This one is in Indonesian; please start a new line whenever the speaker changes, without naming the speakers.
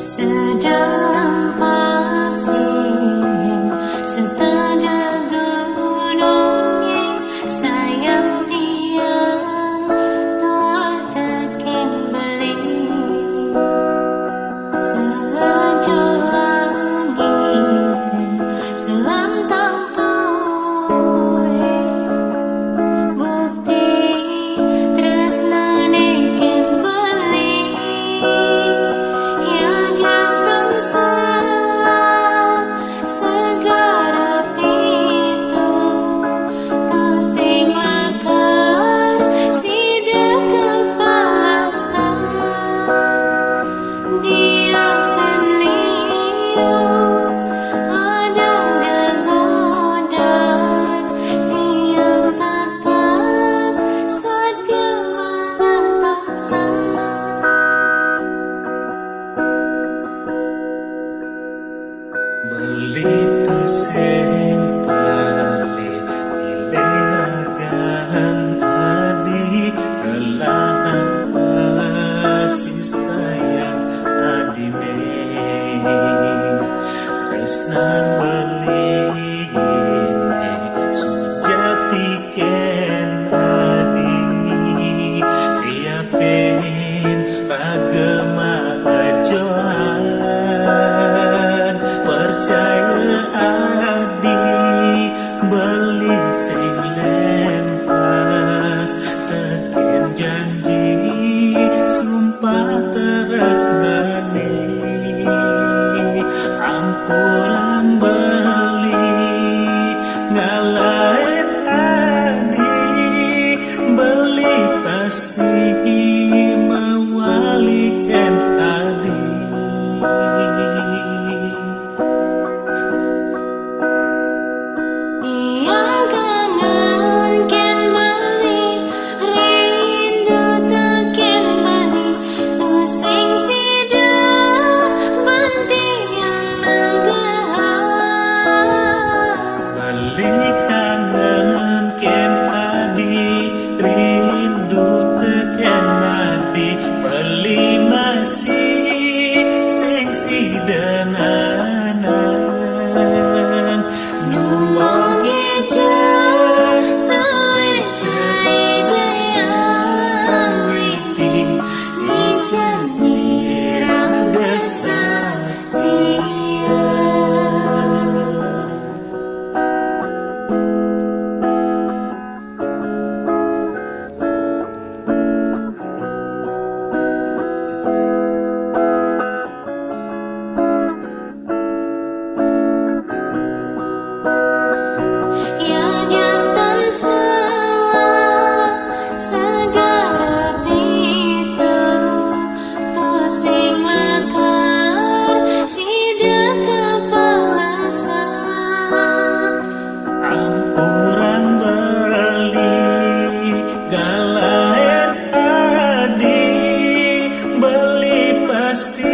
Sedalam pasir, setegak gunungnya, sayang tiang tua tekin beli. Sejo langit, selantang tuwe, bukti tresnane ken beli.
Beli tusing palit ileragan adi kelahan kasih sayang adine tresnan beliine sujati ken adi tiapin pagema ajohan percaya adi beli sing lempas tekin janji sumpah tresnani ampuran beli ngalahin adi beli pasti mawalikan adi. Beli masih seksi denanang
Numong geja sewecai dayang witi ijan nirang kesatian.
Pasti